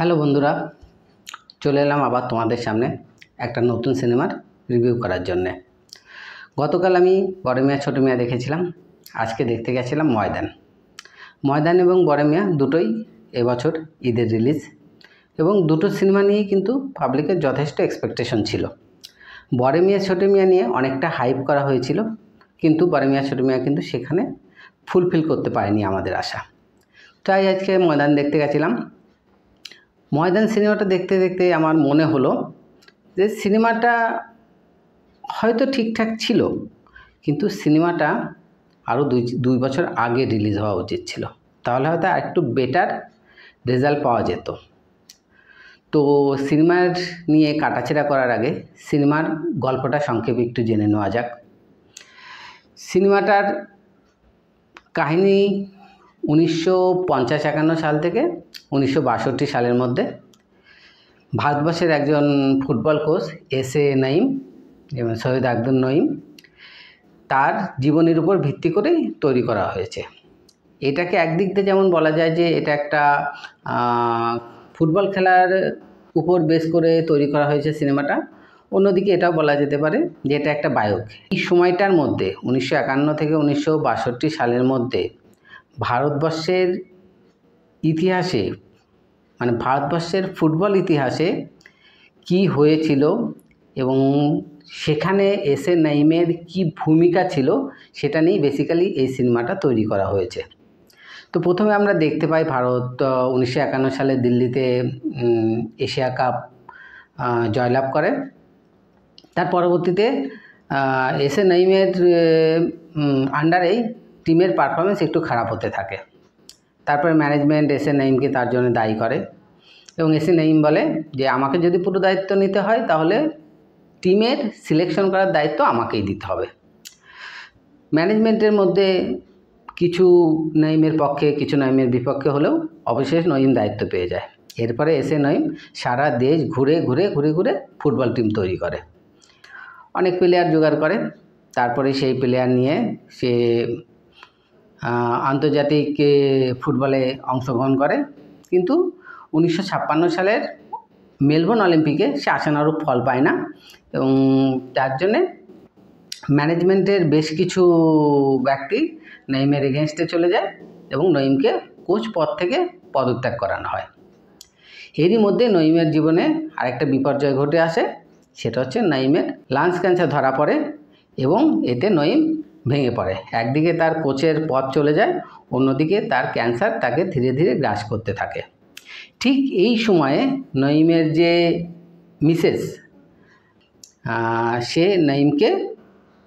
Hello বন্ধুরা, চলে এলাম আবার তোমাদের সামনে একটা নতুন সিনেমার রিভিউ করার জন্যে। গতকাল আমি বড় মিয়া ছোট মিয়া দেখেছিলাম, আজকে দেখতে গেছিলাম ময়দান। ময়দান এবং বড় মিয়া দুটোই এবছর ঈদের রিলিজ এবং দুটো সিনেমা নিয়েই কিন্তু পাবলিকের যথেষ্ট এক্সপেকটেশন ছিল। বড় মিয়া ছোট মিয়া নিয়ে অনেকটা হাইপ করা হয়েছিল, কিন্তু বড় মিয়া ছোট মিয়া কিন্তু সেখানে ফুলফিল করতে পারেনি আমাদের আশা। তাই আজকে ময়দান দেখতে গেছিলাম। ময়দান সিনেমাটা দেখতে দেখতে আমার মনে হলো যে সিনেমাটা হয়তো ঠিকঠাক ছিল, কিন্তু সিনেমাটা আরও দুই বছর আগে রিলিজ হওয়া উচিত ছিল, তাহলে হয়তো একটু বেটার রেজাল্ট পাওয়া যেত। তো সিনেমার নিয়ে কাটাছেড়া করার আগে সিনেমার গল্পটা সংক্ষেপে একটু জেনে নেওয়া যাক। সিনেমাটার কাহিনী 1950-51 সাল থেকে 1962 সালের মধ্যে ভারতবর্ষের একজন ফুটবল কোচ এস.এ. নঈম এবং সৈয়দ আব্দুল নঈম তার জীবনের উপর ভিত্তি করেই তৈরি করা হয়েছে। এটাকে একদিক দিয়ে যেমন বলা যায় যে এটা একটা ফুটবল খেলার উপর বেস করে তৈরি করা হয়েছে সিনেমাটা, অন্যদিকে এটাও বলা যেতে পারে যে এটা একটা বায়োক। এই সময়টার মধ্যে 1951 থেকে 1962 সালের মধ্যে ভারতবর্ষের ইতিহাসে, মানে ভারতবর্ষের ফুটবল ইতিহাসে কি হয়েছিল এবং সেখানে এস.এ. নঈমের কি ভূমিকা ছিল সেটা নিয়েই বেসিক্যালি এই সিনেমাটা তৈরি করা হয়েছে। তো প্রথমে আমরা দেখতে পাই ভারত 1951 সালে দিল্লিতে এশিয়া কাপ জয়লাভ করে। তার পরবর্তীতে এস.এ. নঈমের আন্ডারেই টিমের পারফরমেন্স একটু খারাপ হতে থাকে। তারপরে ম্যানেজমেন্ট এস.এ. নঈমকে তার জন্য দায়ী করে এবং এস.এ. নঈম বলে যে আমাকে যদি পুরো দায়িত্ব নিতে হয় তাহলে টিমের সিলেকশন করার দায়িত্ব আমাকেই দিতে হবে। ম্যানেজমেন্টের মধ্যে কিছু নঈমের পক্ষে কিছু নঈমের বিপক্ষে হলেও অবশেষে নঈম দায়িত্ব পেয়ে যায়। এরপরে এস.এ. নঈম সারা দেশ ঘুরে ঘুরে ঘুরে ঘুরে ফুটবল টিম তৈরি করে, অনেক প্লেয়ার জোগাড় করে। তারপরে সেই প্লেয়ার নিয়ে সে আন্তর্জাতিক ফুটবলে অংশগ্রহণ করে, কিন্তু 1956 সালের মেলবোর্ন অলিম্পিকে সে আশানুরূপ ফল পায় না এবং তার জন্যে ম্যানেজমেন্টের বেশ কিছু ব্যক্তি নঈমের এগেনস্টে চলে যায় এবং নঈমকে কোচ পদ থেকে পদত্যাগ করানো হয়। এরই মধ্যে নঈমের জীবনে আরেকটা বিপর্যয় ঘটে আসে, সেটা হচ্ছে নঈমের লাংস ক্যান্সার ধরা পড়ে এবং এতে নঈম ভেঙে পড়ে। একদিকে তার কোচের পদ চলে যায়, অন্যদিকে তার ক্যান্সার তাকে ধীরে ধীরে গ্রাস করতে থাকে। ঠিক এই সময়ে নঈমের যে মিসেস সে নঈমকে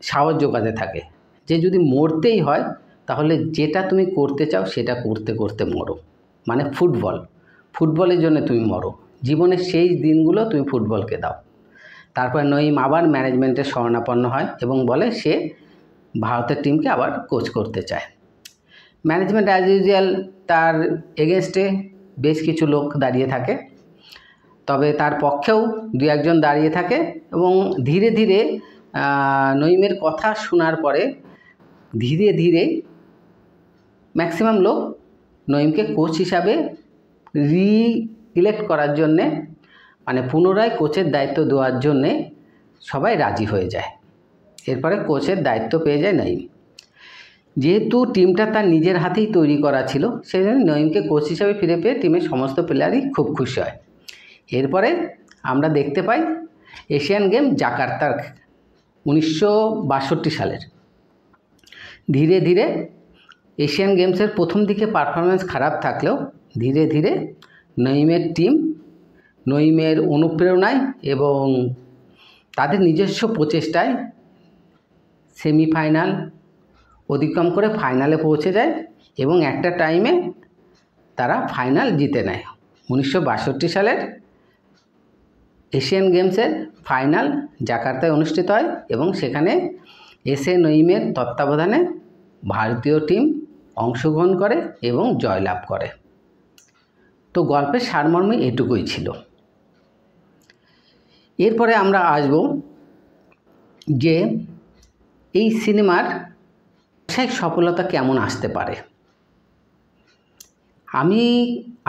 সাহস যোগাতে থাকে যে যদি মরতেই হয় তাহলে যেটা তুমি করতে চাও সেটা করতে করতে মরো, মানে ফুটবলের জন্য তুমি মরো, জীবনের শেষ দিনগুলো তুমি ফুটবলকে দাও। তারপর নঈম আবার ম্যানেজমেন্টের শরণাপন্ন হয় এবং বলে সে ভারতের টিমকে আবার কোচ করতে চায়। ম্যানেজমেন্ট অ্যাজ ইউজুয়াল তার এগেনস্টে বেশ কিছু লোক দাঁড়িয়ে থাকে, তবে তার পক্ষেও দু একজন দাঁড়িয়ে থাকে এবং ধীরে ধীরে নঈমের কথা শোনার পরে ধীরে ধীরে ম্যাক্সিমাম লোক নঈমকে কোচ হিসাবে রি-ইলেক্ট করার জন্যে, মানে পুনরায় কোচের দায়িত্ব দেওয়ার জন্যে সবাই রাজি হয়ে যায়। এরপরে কোচের দায়িত্ব পেয়ে যায় নঈম। যেহেতু টিমটা তার নিজের হাতেই তৈরি করা ছিল, সেই জন্য নঈমকে কোচ হিসাবে ফিরে পেয়ে টিমের সমস্ত প্লেয়ারই খুব খুশি হয়। এরপরে আমরা দেখতে পাই এশিয়ান গেম জাকার্তার 1962 সালের। ধীরে ধীরে এশিয়ান গেমসের প্রথম দিকে পারফরমেন্স খারাপ থাকলেও ধীরে ধীরে নঈমের টিম নঈমের অনুপ্রেরণায় এবং তাদের নিজস্ব প্রচেষ্টায় সেমিফাইনাল অতিক্রম করে ফাইনালে পৌঁছে যায় এবং একটা টাইমে তারা ফাইনাল জিতে নেয়। 1962 সালের এশিয়ান গেমসের ফাইনাল জাকার্তায় অনুষ্ঠিত হয় এবং সেখানে এস.এ. নঈমের তত্ত্বাবধানে ভারতীয় টিম অংশগ্রহণ করে এবং জয়লাভ করে। তো গল্পের সারমর্ম এটুকুই ছিল। এরপরে আমরা আসব যে এই সিনেমার ব্যবসায়িক সফলতা কেমন আসতে পারে। আমি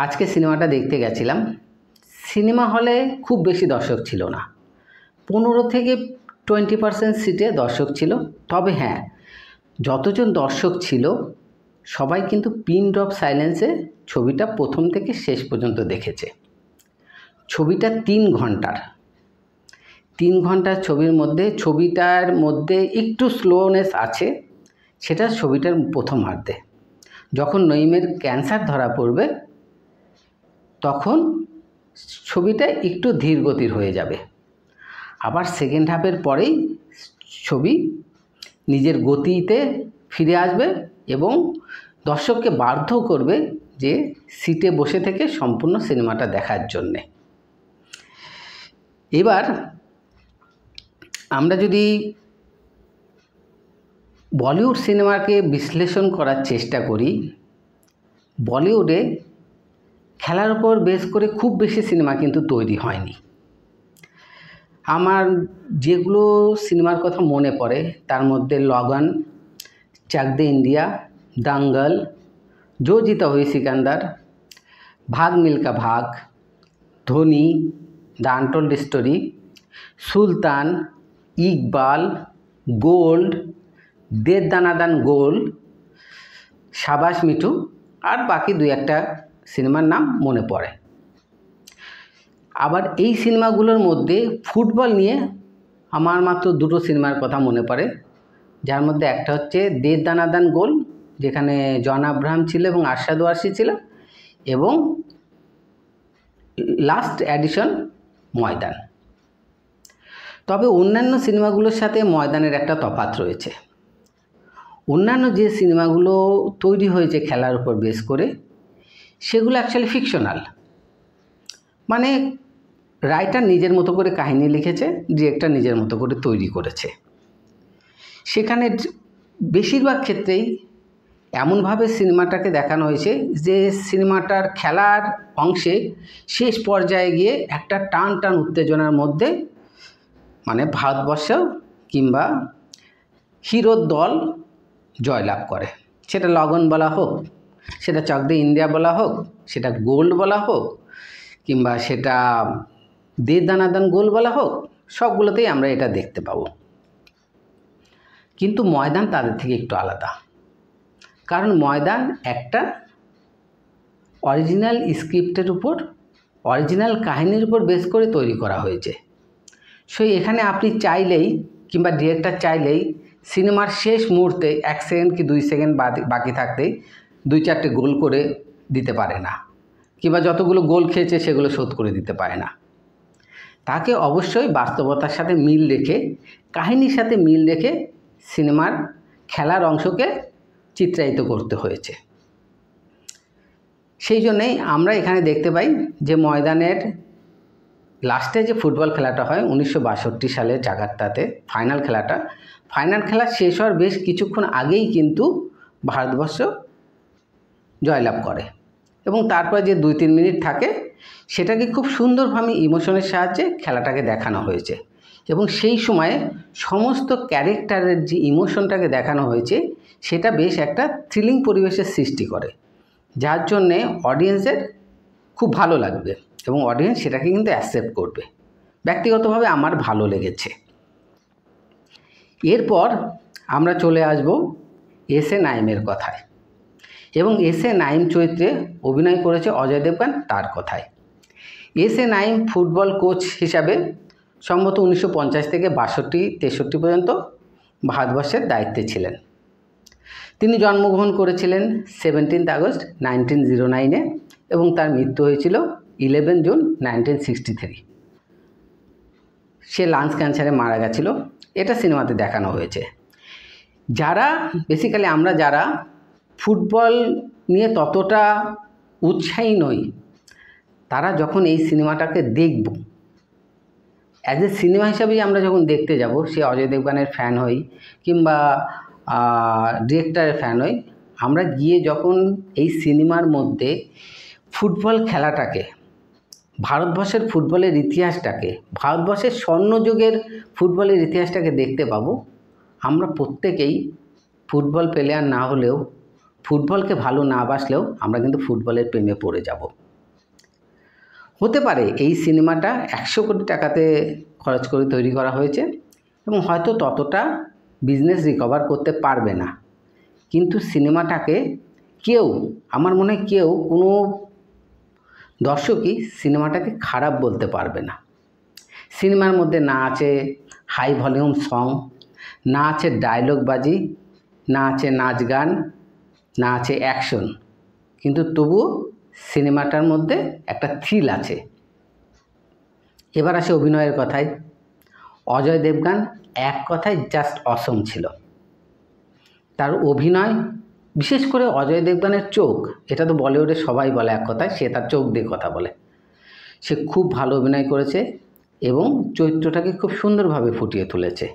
আজকে সিনেমাটা দেখতে গেছিলাম, সিনেমা হলে খুব বেশি দর্শক ছিল না, 15 থেকে 20% সিটে দর্শক ছিল। তবে হ্যাঁ, যতজন দর্শক ছিল সবাই কিন্তু পিন ড্রপ সাইলেন্সে ছবিটা প্রথম থেকে শেষ পর্যন্ত দেখেছে। ছবিটা 3 ঘন্টার, 3 ঘন্টার ছবিটার মধ্যে একটু স্লোনেস আছে, সেটা ছবিটার প্রথমার্ধে। যখন নঈমের ক্যান্সার ধরা পড়বে তখন ছবিটা একটু ধীর গতির হয়ে যাবে, আবার সেকেন্ড হাফের পরেই ছবি নিজের গতিতে ফিরে আসবে এবং দর্শককে বাধ্য করবে যে সিটে বসে থেকে সম্পূর্ণ সিনেমাটা দেখার জন্যে। এবার আমরা যদি বলিউড সিনেমাকে বিশ্লেষণ করার চেষ্টা করি, বলিউডে খেলার উপর বেস করে খুব বেশি সিনেমা কিন্তু তৈরি হয়নি। আমার যেগুলো সিনেমার কথা মনে পড়ে তার মধ্যে লগন, চাক দে India, Dangal, Joe Jita Hui Sikandar, Bhaag Milkha Bhaag, Dhoni, the untold story, Sultan, Iqbal, gold, Dhan Dhanadhan goal, Shabaash Mithu আর বাকি 2-1টা সিনেমার নাম মনে পড়ে। আবার এই সিনেমাগুলোর মধ্যে ফুটবল নিয়ে আমার মাত্র 2টো সিনেমার কথা মনে পড়ে, যার মধ্যে একটা হচ্ছে দে দানাদান গোল, যেখানে জন আব্রাহাম ছিল এবং আরশাদ ওয়ারসি ছিল, এবং লাস্ট এডিশন ময়দান। তবে অন্যান্য সিনেমাগুলোর সাথে ময়দানের একটা তফাৎ রয়েছে। অন্যান্য যে সিনেমাগুলো তৈরি হয়েছে খেলার উপর বেস করে সেগুলো অ্যাকচুয়ালি ফিকশনাল, মানে রাইটার নিজের মতো করে কাহিনী লিখেছে, ডিরেক্টর নিজের মতো করে তৈরি করেছে। সেখানে বেশিরভাগ ক্ষেত্রেই এমনভাবে সিনেমাটাকে দেখানো হয়েছে যে সিনেমাটার খেলার অংশে শেষ পর্যায়ে গিয়ে একটা টান টান উত্তেজনার মধ্যে মানে ভারতবর্ষ কিংবা হিরোর দল জয়লাভ করে। সেটা লগন বলা হোক, সেটা চাক দে ইন্ডিয়া বলা হোক, সেটা গোল্ড বলা হোক, কিংবা সেটা দে দানাদান গোল বলা হোক, সবগুলোতেই আমরা এটা দেখতে পাবো। কিন্তু ময়দান তাদের থেকে একটু আলাদা, কারণ ময়দান একটা অরিজিনাল স্ক্রিপ্টের উপর, অরিজিনাল কাহিনীর উপর বেস করে তৈরি করা হয়েছে। সো এখানে আপনি চাইলেই কিংবা ডিরেক্টর চাইলেই সিনেমার শেষ মুহূর্তে 1 সেকেন্ড কি 2 সেকেন্ড বাকি থাকতেই 2-4টে গোল করে দিতে পারে না, কিংবা যতগুলো গোল খেয়েছে সেগুলো শোধ করে দিতে পারে না। তাকে অবশ্যই বাস্তবতার সাথে মিল রেখে, কাহিনীর সাথে মিল রেখে সিনেমার খেলার অংশকে চিত্রায়িত করতে হয়েছে। সেই জন্যেই আমরা এখানে দেখতে পাই যে ময়দানের লাস্টে যে ফুটবল খেলাটা হয় 1962 সালে জাকার্তাতে, ফাইনাল খেলা শেষ হওয়ার বেশ কিছুক্ষণ আগেই কিন্তু ভারতবর্ষ জয়লাভ করে, এবং তারপরে যে 2-3 মিনিট থাকে সেটাকে খুব সুন্দরভাবে ইমোশনের সাহায্যে খেলাটাকে দেখানো হয়েছে, এবং সেই সময়ে সমস্ত ক্যারেক্টারের যে ইমোশনটাকে দেখানো হয়েছে সেটা বেশ একটা থ্রিলিং পরিবেশের সৃষ্টি করে, যার জন্যে অডিয়েন্সের খুব ভালো লাগবে এবং অডিয়েন্স সেটাকে কিন্তু অ্যাকসেপ্ট করবে। ব্যক্তিগতভাবে আমার ভালো লেগেছে। এরপর আমরা চলে আসব এস এ নাঈমের কথায়, এবং এস এ নাঈম চরিত্রে অভিনয় করেছে অজয় দেবগন, তার কথায়। S A Naeem football coach হিসাবে সম্ভবত 1950 থেকে 62-63 পর্যন্ত ভারতবর্ষের দায়িত্বে ছিলেন। তিনি জন্মগ্রহণ করেছিলেন 17 আগস্ট 1909-এ এবং তার মৃত্যু হয়েছিল 11 জুন 1963। সে লাংস ক্যান্সারে মারা গেছিল, এটা সিনেমাতে দেখানো হয়েছে। যারা বেসিক্যালি আমরা যারা ফুটবল নিয়ে ততটা উৎসাহী নই, তারা যখন এই সিনেমাটাকে দেখব, অ্যাজ এ সিনেমা হিসাবেই আমরা যখন দেখতে যাব, সে অজয় দেবগনের ফ্যান হই কিংবা ডিরেক্টরের ফ্যান হই, আমরা গিয়ে যখন এই সিনেমার মধ্যে ফুটবল খেলাটাকে, ভারতবর্ষের ফুটবলের ইতিহাসটাকে, ভারতবর্ষের স্বর্ণযুগের ফুটবলের ইতিহাসটাকে দেখতে পাবো, আমরা প্রত্যেকেই ফুটবল প্লেয়ার না হলেও, ফুটবলকে ভালো না বাসলেও আমরা কিন্তু ফুটবলের প্রেমে পড়ে যাব। হতে পারে এই সিনেমাটা 100 কোটি টাকাতে খরচ করে তৈরি করা হয়েছে এবং হয়তো ততটা বিজনেস রিকভার করতে পারবে না, কিন্তু সিনেমাটাকে কেউ, আমার মনে হয় কেউ, কোনো দর্শকই সিনেমাটাকে খারাপ বলতে পারবে না। সিনেমার মধ্যে না আছে হাই ভলিউম সং, না আছে ডায়লগবাজি, না আছে নাচ গান, না আছে অ্যাকশন, কিন্তু তবুও সিনেমাটার মধ্যে একটা থ্রিল আছে। এবার আসে অভিনয়ের কথায়। অজয় দেবগন এক কথায় জাস্ট অসম ছিল। তার অভিনয়, বিশেষ করে অজয় দেবগনের চোখ, এটা তো বলিউডে সবাই বলে এক কথায়, সে তার চোখ দিয়ে কথা বলে। সে খুব ভালো অভিনয় করেছে এবং চরিত্রটাকে খুব সুন্দরভাবে ফুটিয়ে তুলেছে।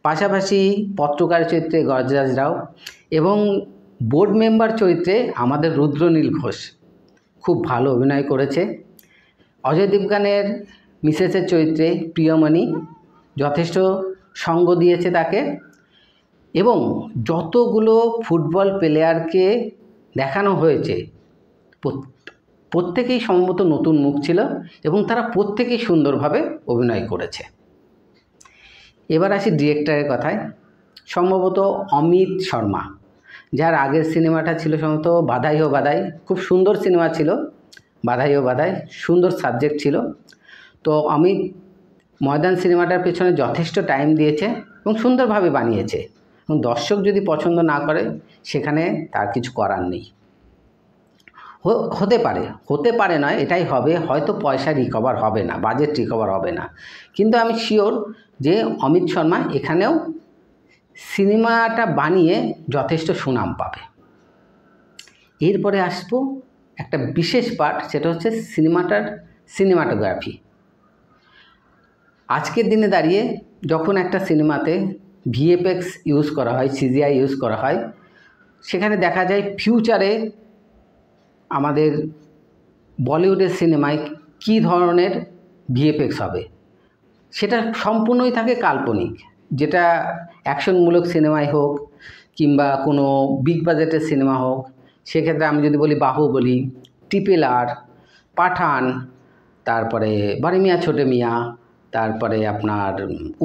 পাশাপাশি পত্রকার চরিত্রে গজরাজ রাও এবং বোর্ড মেম্বার চরিত্রে আমাদের রুদ্রনীল ঘোষ খুব ভালো অভিনয় করেছে। অজয় দেবগনের মিসেসের চরিত্রে প্রিয়মণি যথেষ্ট সঙ্গ দিয়েছে তাকে, এবং যতগুলো ফুটবল প্লেয়ারকে দেখানো হয়েছে প্রত্যেকেই সম্ভবত নতুন মুখ ছিল এবং তারা প্রত্যেকেই সুন্দরভাবে অভিনয় করেছে। এবার আসি ডিরেক্টরের কথায়। সম্ভবত অমিত শর্মা, যার আগের সিনেমাটা ছিল সম্ভবত বাধাই হো বাধাই, খুব সুন্দর সিনেমা ছিল বাধাই হো বাধাই, সুন্দর সাবজেক্ট ছিল। তো অমিত ময়দান সিনেমাটার পেছনে যথেষ্ট টাইম দিয়েছে এবং সুন্দরভাবে বানিয়েছে, এবং দর্শক যদি পছন্দ না করে সেখানে তার কিছু করার নেই। হতে পারে নয়, এটাই হবে, হয়তো পয়সা রিকভার হবে না, বাজেট রিকভার হবে না, কিন্তু আমি শিওর যে অমিত শর্মা এখানেও সিনেমাটা বানিয়ে যথেষ্ট সুনাম পাবে। এরপরে আসবো একটা বিশেষ পার্ট, সেটা হচ্ছে সিনেমাটোগ্রাফি। আজকের দিনে দাঁড়িয়ে যখন একটা সিনেমাতে ভিএফএক্স ইউজ করা হয়, সিজিআই ইউজ করা হয়, সেখানে দেখা যায় ফিউচারে আমাদের বলিউডের সিনেমায় কী ধরনের ভিএফএক্স হবে সেটা সম্পূর্ণই থাকে কাল্পনিক। যেটা অ্যাকশনমূলক সিনেমাই হোক কিংবা কোনো বিগ বাজেটের সিনেমা হোক, সেক্ষেত্রে আমি যদি বলি বাহুবলী, RRR, পাঠান, তারপরে বড় মিয়াঁ ছোটে মিয়াঁ, তারপরে আপনার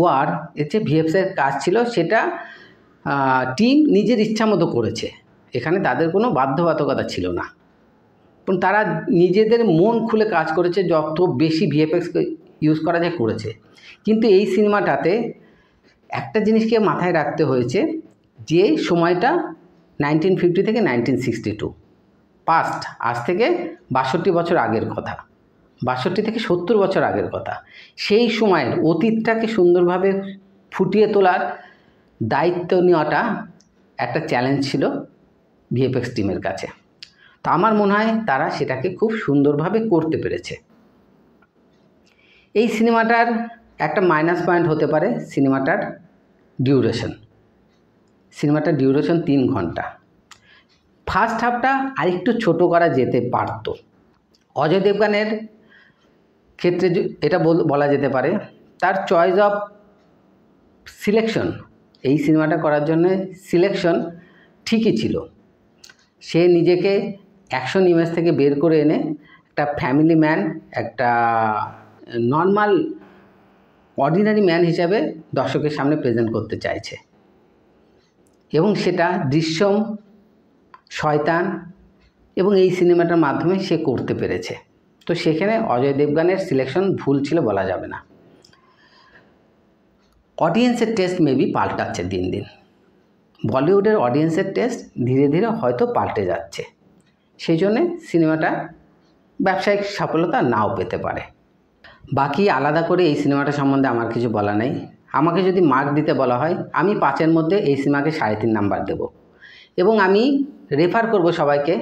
ওয়ার, এর যে ভিএফএক্সের কাজ ছিল সেটা টিম নিজের ইচ্ছা মতো করেছে, এখানে তাদের কোনো বাধ্যবাধকতা ছিল না, এবং তারা নিজেদের মন খুলে কাজ করেছে, যত বেশি ভিএফএক্স ইউজ করা যায় করেছে। কিন্তু এই সিনেমাটাতে একটা জিনিসকে মাথায় রাখতে হয়েছে, যে সময়টা 1950 থেকে 1962, পাস্ট, আজ থেকে 62 বছর আগের কথা, 62 থেকে 70 বছর আগের কথা। সেই সময়ের অতীতটাকে সুন্দরভাবে ফুটিয়ে তোলার দায়িত্ব নেওয়াটা একটা চ্যালেঞ্জ ছিল ভিএফএক্স টিমের কাছে। তো আমার মনে হয় তারা সেটাকে খুব সুন্দরভাবে করতে পেরেছে। এই সিনেমাটার একটা মাইনাস পয়েন্ট হতে পারে সিনেমাটার ডিউরেশন। সিনেমাটার ডিউরেশন 3 ঘন্টা। ফার্স্ট হাফটা আরেকটু ছোট করা যেতে পারত। অজয় দেবগনের ক্ষেত্রে এটা বলা যেতে পারে, তার চয়েস অফ সিলেকশন, এই সিনেমাটা করার জন্য সিলেকশন ঠিকই ছিল। সে নিজেকে অ্যাকশন ইমেজ থেকে বের করে এনে একটা ফ্যামিলি ম্যান, একটা নর্মাল অর্ডিনারি ম্যান হিসাবে দর্শকের সামনে প্রেজেন্ট করতে চাইছে, এবং সেটা দৃশ্যম, শয়তান এবং এই সিনেমাটার মাধ্যমে সে করতে পেরেছে। তো সেখানে অজয় দেবগনের সিলেকশন ভুল ছিল বলা যাবে না। অডিয়েন্সের টেস্ট মেবি পাল্টাচ্ছে দিন দিন, বলিউডের অডিয়েন্সের টেস্ট ধীরে ধীরে হয়তো পাল্টে যাচ্ছে, সেই জন্যে সিনেমাটা ব্যবসায়িক সফলতা নাও পেতে পারে। বাকি আলাদা করে এই সিনেমাটা সম্বন্ধে আমার কিছু বলা নেই। আমাকে যদি মার্ক দিতে বলা হয়, আমি 5-এর মধ্যে এই সিনেমাকে 3.5 নাম্বার দেব, এবং আমি রেফার করব সবাইকে,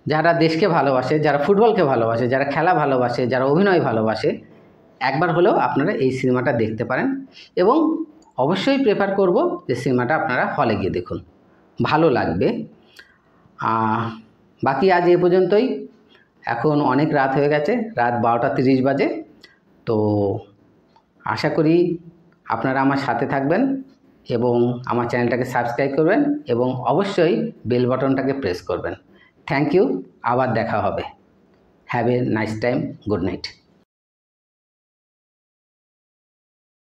যারা দেশকে ভালোবাসে, যারা ফুটবলকে ভালোবাসে, যারা খেলা ভালোবাসে, যারা অভিনয় ভালোবাসে, একবার হলেও আপনারা এই সিনেমাটা দেখতে পারেন, এবং অবশ্যই প্রেফার করব যে সিনেমাটা আপনারা হলে গিয়ে দেখুন, ভালো লাগবে। বাকি আজ এ পর্যন্তই। এখন অনেক রাত হয়ে গেছে, রাত 12:30 বাজে। তো আশা করি আপনারা আমার সাথে থাকবেন এবং আমার চ্যানেলটাকে সাবস্ক্রাইব করবেন এবং অবশ্যই বেল বাটনটাকে প্রেস করবেন। থ্যাংক ইউ, আবার দেখা হবে। Have a nice time, good night.